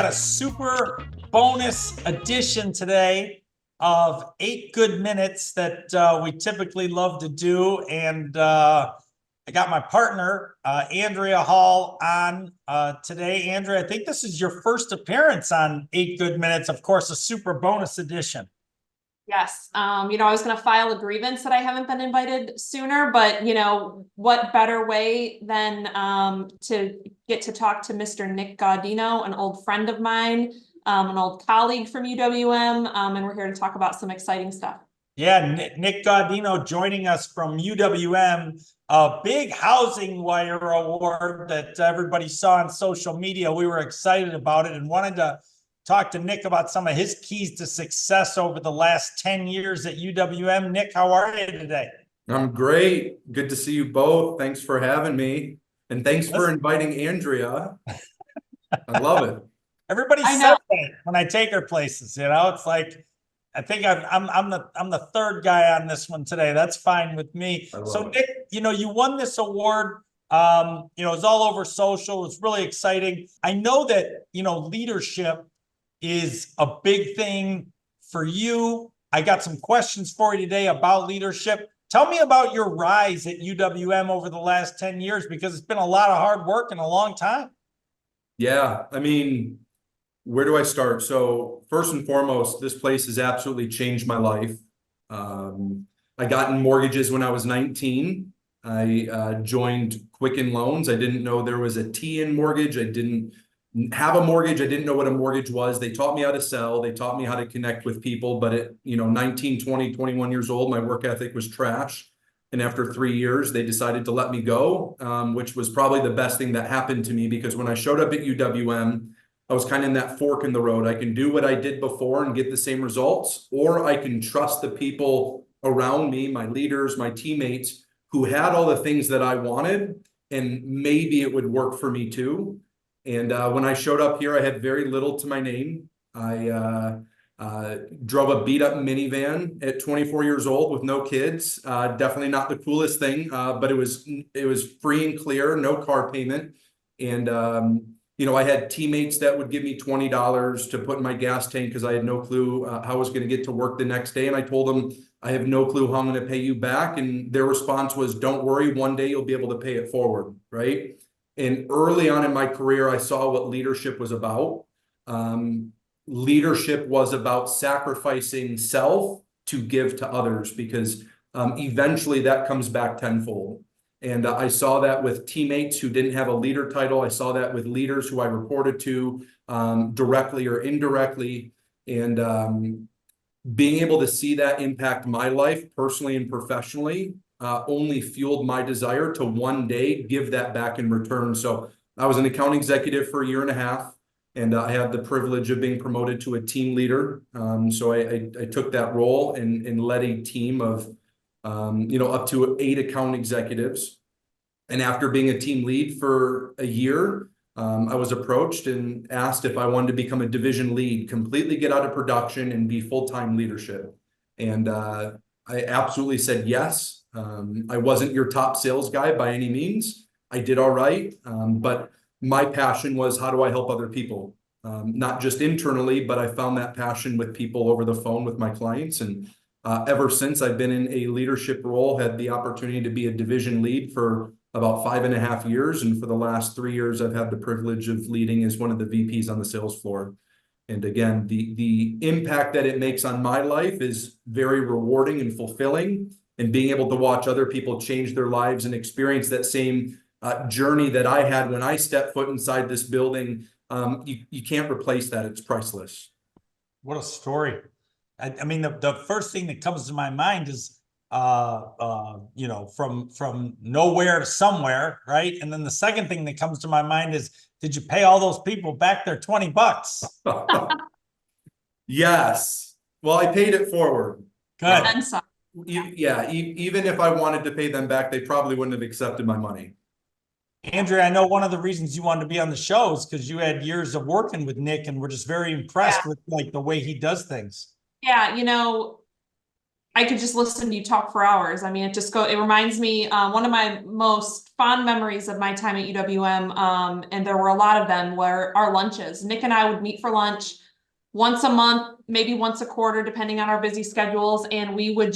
got a super bonus edition today of 8 good minutes that we typically love to do. And I got my partner, Andrea Hall, on today. Andrea, I think this is your first appearance on 8 good minutes, of course, a super bonus edition. Yes. I was going to file a grievance that I haven't been invited sooner, but what better way than to get to talk to Mr. Nick Gaudino, an old friend of mine, an old colleague from UWM, and we're here to talk about some exciting stuff. Yeah, Nick Gaudino joining us from UWM, a big Housing Wire award that everybody saw on social media. We were excited about it and wanted to talk to Nick about some of his keys to success over the last 10 years at UWM. Nick, how are you today? I'm great. Good to see you both. Thanks for having me. And thanks for inviting Andrea. I love it. Everybody says that when I take her places, it's like, I think I'm the third guy on this one today. That's fine with me. So Nick, you won this award. It was all over social. It's really exciting. I know that, leadership is a big thing for you. I got some questions for you today about leadership. Tell me about your rise at UWM over the last 10 years, because it's been a lot of hard work and a long time. Yeah, where do I start? So first and foremost, this place has absolutely changed my life. I got in mortgages when I was 19. I joined Quicken Loans. I didn't know there was a T in mortgage. I didn't have a mortgage. I didn't know what a mortgage was. They taught me how to sell. They taught me how to connect with people. But at 19, 20, 21 years old, my work ethic was trash. And after 3 years, they decided to let me go, which was probably the best thing that happened to me, because when I showed up at UWM, I was kind of in that fork in the road. I can do what I did before and get the same results, or I can trust the people around me, my leaders, my teammates, who had all the things that I wanted, and maybe it would work for me too. And when I showed up here, I had very little to my name. I drove a beat up minivan at 24 years old with no kids. Definitely not the coolest thing, but it was free and clear, no car payment. And, I had teammates that would give me $20 to put in my gas tank because I had no clue how I was going to get to work the next day. And I told them, I have no clue how I'm going to pay you back. And their response was, don't worry, one day you'll be able to pay it forward, right? And early on in my career, I saw what leadership was about. Leadership was about sacrificing self to give to others, because eventually that comes back tenfold. And I saw that with teammates who didn't have a leader title. I saw that with leaders who I reported to directly or indirectly. And being able to see that impact my life personally and professionally only fueled my desire to one day give that back in return. So I was an account executive for 1.5 years, and I had the privilege of being promoted to a team leader. So I took that role and led a team of, up to 8 account executives. And after being a team lead for a year, I was approached and asked if I wanted to become a division lead, completely get out of production and be full-time leadership. And I absolutely said yes. I wasn't your top sales guy by any means. I did all right. But my passion was, how do I help other people? Not just internally, but I found that passion with people over the phone with my clients. And ever since, I've been in a leadership role, had the opportunity to be a division lead for about 5.5 years. And for the last 3 years, I've had the privilege of leading as one of the VPs on the sales floor. And again, the impact that it makes on my life is very rewarding and fulfilling. And being able to watch other people change their lives and experience that same journey that I had when I stepped foot inside this building, you can't replace that. It's priceless. What a story. The first thing that comes to my mind is, from nowhere to somewhere, right? And then the second thing that comes to my mind is, did you pay all those people back their $20? Yes. Well, I paid it forward. Good. Yeah, even if I wanted to pay them back, they probably wouldn't have accepted my money. Andrea, I know one of the reasons you wanted to be on the show is because you had years of working with Nick, and we're just very impressed with the way he does things. Yeah, I could just listen to you talk for hours. I mean, it reminds me, one of my most fond memories of my time at UWM, and there were a lot of them, were our lunches. Nick and I would meet for lunch once a month, maybe once a quarter, depending on our busy schedules. And we would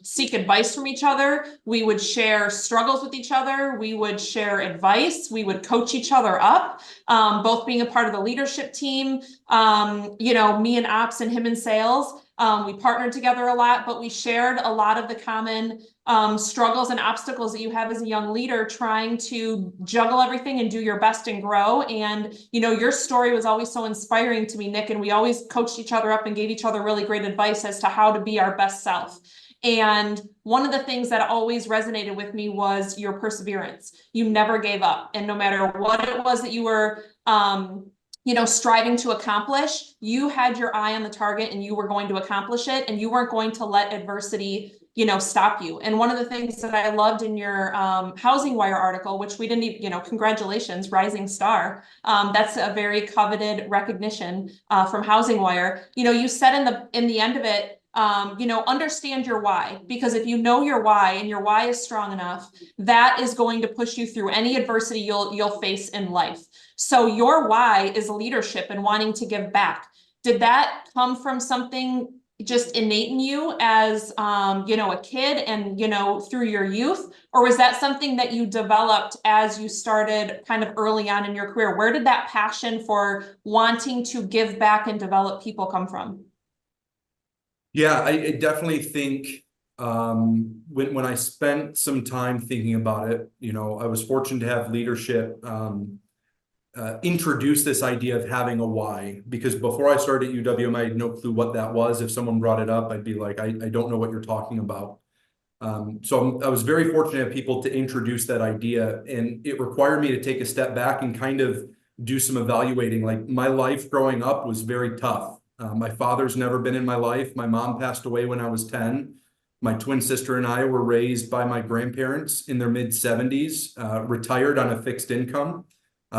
seek advice from each other. We would share struggles with each other. We would share advice. We would coach each other up, both being a part of the leadership team. Me and ops and him in sales. We partnered together a lot, but we shared a lot of the common struggles and obstacles that you have as a young leader trying to juggle everything and do your best and grow. And, your story was always so inspiring to me, Nick, and we always coached each other up and gave each other really great advice as to how to be our best self. And one of the things that always resonated with me was your perseverance. You never gave up. And no matter what it was that you were, striving to accomplish, you had your eye on the target and you were going to accomplish it, and you weren't going to let adversity, stop you. And one of the things that I loved in your Housing Wire article, which we didn't even, congratulations, rising star. That's a very coveted recognition from Housing Wire. You said in the end of it, understand your why, because if you know your why and your why is strong enough, that is going to push you through any adversity you'll face in life. So your why is leadership and wanting to give back. Did that come from something just innate in you as, a kid and, through your youth? Or was that something that you developed as you started kind of early on in your career? Where did that passion for wanting to give back and develop people come from? Yeah, I definitely think when I spent some time thinking about it, I was fortunate to have leadership introduce this idea of having a why, because before I started at UWM, I had no clue what that was. If someone brought it up, I'd be like, I don't know what you're talking about. So I was very fortunate to have people to introduce that idea, and it required me to take a step back and kind of do some evaluating. Like, my life growing up was very tough. My father's never been in my life. My mom passed away when I was 10. My twin sister and I were raised by my grandparents in their mid-70s, retired on a fixed income.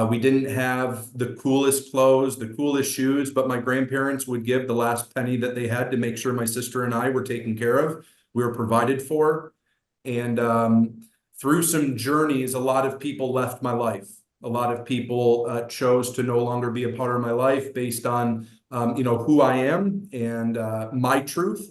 We didn't have the coolest clothes, the coolest shoes, but my grandparents would give the last penny that they had to make sure my sister and I were taken care of. We were provided for. And through some journeys, a lot of people left my life. A lot of people chose to no longer be a part of my life based on, who I am and my truth.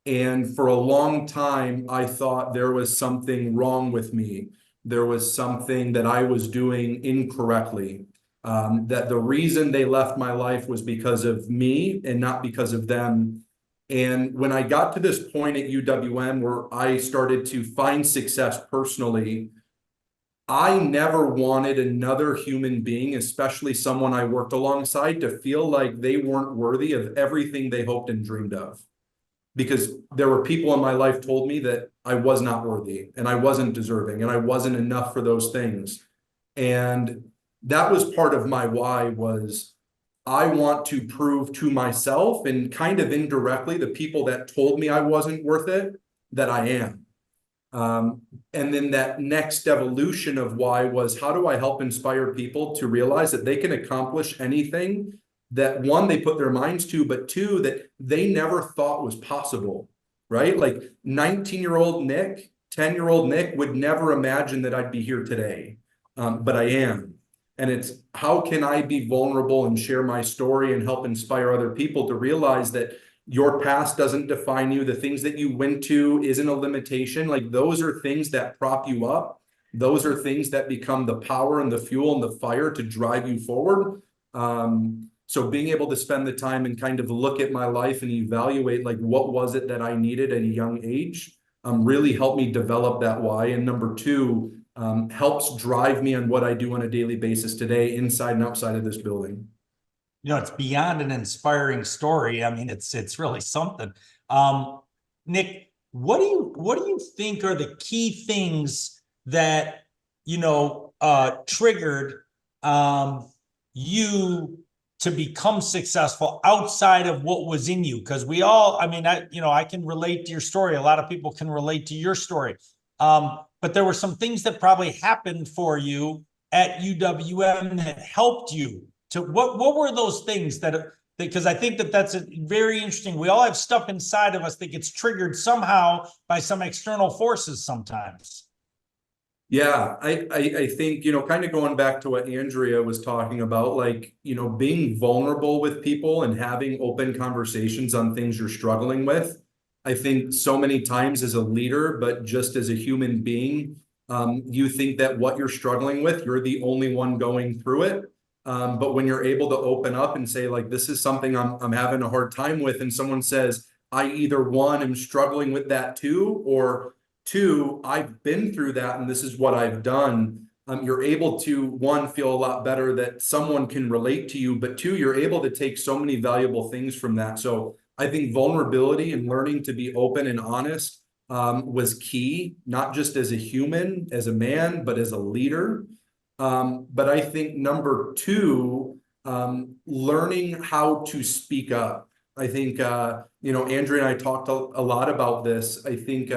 And for a long time, I thought there was something wrong with me. There was something that I was doing incorrectly. That the reason they left my life was because of me and not because of them. And when I got to this point at UWM where I started to find success personally, I never wanted another human being, especially someone I worked alongside, to feel like they weren't worthy of everything they hoped and dreamed of. Because there were people in my life told me that I was not worthy and I wasn't deserving and I wasn't enough for those things. And that was part of my why, was I want to prove to myself and kind of indirectly the people that told me I wasn't worth it, that I am. And then that next evolution of why was, how do I help inspire people to realize that they can accomplish anything that, one, they put their minds to, but two, that they never thought was possible, right? Like 19-year-old Nick, 10-year-old Nick would never imagine that I'd be here today, but I am. And it's, how can I be vulnerable and share my story and help inspire other people to realize that your past doesn't define you. The things that you went to isn't a limitation. Like, those are things that prop you up. Those are things that become the power and the fuel and the fire to drive you forward. So being able to spend the time and kind of look at my life and evaluate, like, what was it that I needed at a young age, really helped me develop that why. And number two, helps drive me on what I do on a daily basis today, inside and outside of this building. It's beyond an inspiring story. I mean, it's really something. Nick, what do you think are the key things that, triggered you to become successful outside of what was in you? Because we all, I can relate to your story. A lot of people can relate to your story. But there were some things that probably happened for you at UWM that helped you to, what were those things that because I think that that's very interesting. We all have stuff inside of us that gets triggered somehow by some external forces sometimes. Yeah, I think, kind of going back to what Andrea was talking about, like, being vulnerable with people and having open conversations on things you're struggling with. I think so many times as a leader, but just as a human being, you think that what you're struggling with, you're the only one going through it. But when you're able to open up and say, like, this is something I'm having a hard time with, and someone says, I either one, am struggling with that too, or two, I've been through that and this is what I've done. You're able to, one, feel a lot better that someone can relate to you, but two, you're able to take so many valuable things from that. So I think vulnerability and learning to be open and honest was key, not just as a human, as a man, but as a leader. But I think number two, learning how to speak up. I think, Andrea and I talked a lot about this. I think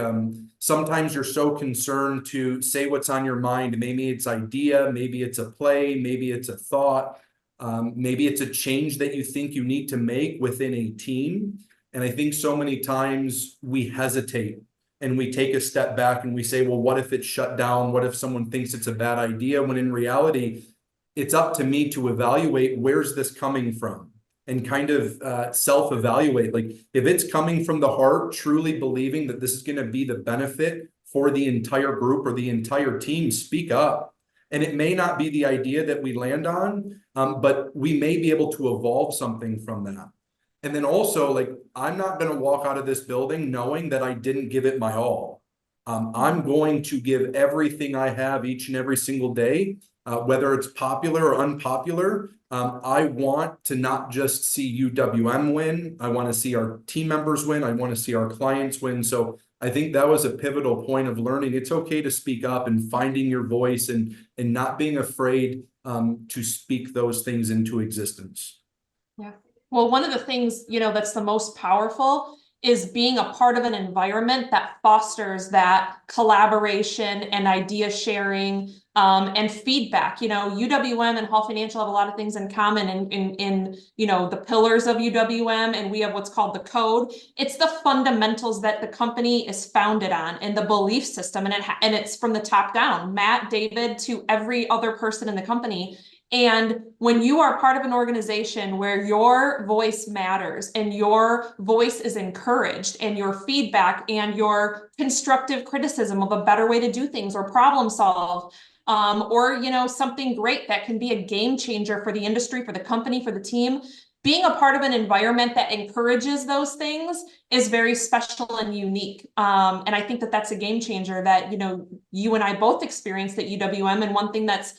sometimes you're so concerned to say what's on your mind. Maybe it's idea, maybe it's a play, maybe it's a thought, maybe it's a change that you think you need to make within a team. And I think so many times we hesitate and we take a step back and we say, well, what if it's shut down? What if someone thinks it's a bad idea? When in reality, it's up to me to evaluate where's this coming from and kind of self-evaluate. Like if it's coming from the heart, truly believing that this is going to be the benefit for the entire group or the entire team, speak up. And it may not be the idea that we land on, but we may be able to evolve something from that. And then also, like, I'm not going to walk out of this building knowing that I didn't give it my all. I'm going to give everything I have each and every single day, whether it's popular or unpopular. I want to not just see UWM win. I want to see our team members win. I want to see our clients win. So I think that was a pivotal point of learning. It's okay to speak up and finding your voice and not being afraid to speak those things into existence. Yeah. Well, one of the things, that's the most powerful is being a part of an environment that fosters that collaboration and idea sharing and feedback. UWM and Hall Financial have a lot of things in common in the pillars of UWM, and we have what's called the code. It's the fundamentals that the company is founded on and the belief system, and it's from the top down, Matt, David, to every other person in the company. And when you are part of an organization where your voice matters and your voice is encouraged and your feedback and your constructive criticism of a better way to do things or problem solve, or, something great that can be a game changer for the industry, for the company, for the team, being a part of an environment that encourages those things is very special and unique. And I think that that's a game changer that, you and I both experienced at UWM. And one thing that's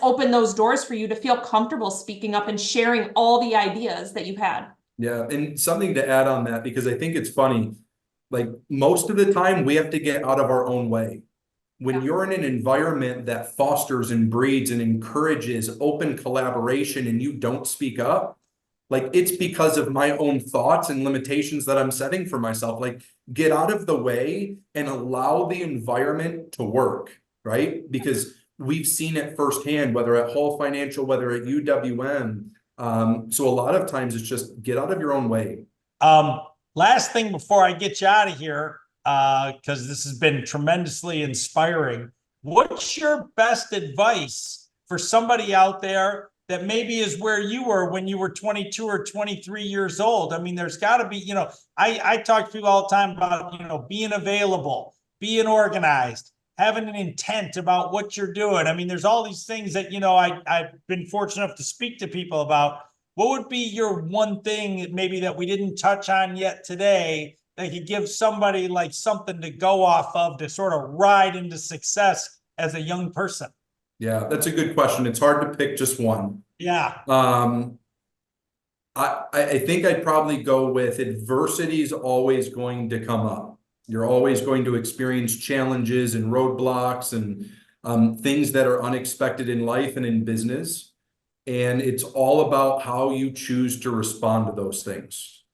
opened those doors for you to feel comfortable speaking up and sharing all the ideas that you've had. Yeah. And something to add on that, because I think it's funny, like most of the time we have to get out of our own way. When you're in an environment that fosters and breeds and encourages open collaboration and you don't speak up, like it's because of my own thoughts and limitations that I'm setting for myself. Like get out of the way and allow the environment to work, right? Because we've seen it firsthand, whether at Hall Financial, whether at UWM. So a lot of times it's just get out of your own way. Last thing before I get you out of here, because this has been tremendously inspiring. What's your best advice for somebody out there that maybe is where you were when you were 22 or 23 years old? I mean, there's got to be, I talk to people all the time about, being available, being organized, having an intent about what you're doing. I mean, there's all these things that, I've been fortunate enough to speak to people about. What would be your one thing maybe that we didn't touch on yet today that could give somebody like something to go off of to sort of ride into success as a young person? Yeah, that's a good question. It's hard to pick just one. Yeah. I think I'd probably go with adversity is always going to come up. You're always going to experience challenges and roadblocks and things that are unexpected in life and in business. And it's all about how you choose to respond to those things.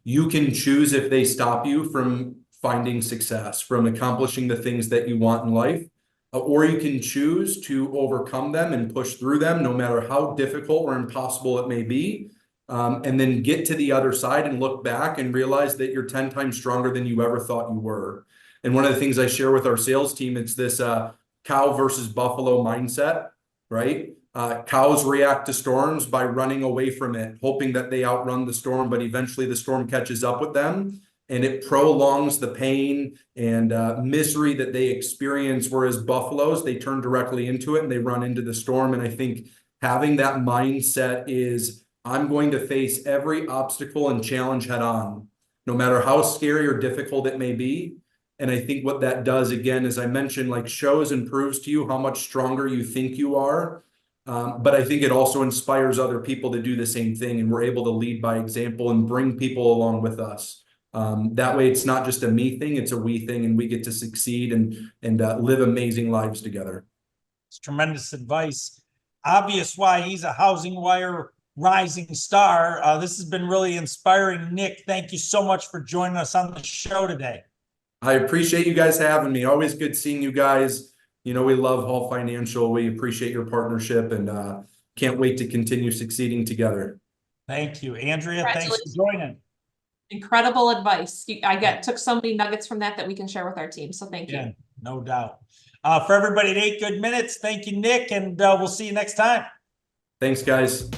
You can choose if they stop you from finding success, from accomplishing the things that you want in life, or you can choose to overcome them and push through them, no matter how difficult or impossible it may be. and then get to the other side and look back and realize that you're 10 times stronger than you ever thought you were. And one of the things I share with our sales team, it's this cow versus buffalo mindset, right? Cows react to storms by running away from it, hoping that they outrun the storm, but eventually the storm catches up with them and it prolongs the pain and misery that they experience. Whereas buffaloes, they turn directly into it and they run into the storm. And I think having that mindset is, I'm going to face every obstacle and challenge head on, no matter how scary or difficult it may be. And I think what that does, again, as I mentioned, like shows and proves to you how much stronger you think you are. But I think it also inspires other people to do the same thing. And we're able to lead by example and bring people along with us. That way, it's not just a me thing, it's a we thing, and we get to succeed and live amazing lives together. It's tremendous advice. Obvious why he's a Housing Wire rising star. This has been really inspiring. Nick, thank you so much for joining us on the show today. I appreciate you guys having me. Always good seeing you guys. You know, we love Hall Financial. We appreciate your partnership and can't wait to continue succeeding together. Thank you. Andrea, thanks for joining. Incredible advice. Took so many nuggets from that we can share with our team. So thank you. Yeah, no doubt. For everybody at 8 Good Minutes, thank you, Nick, and we'll see you next time. Thanks, guys.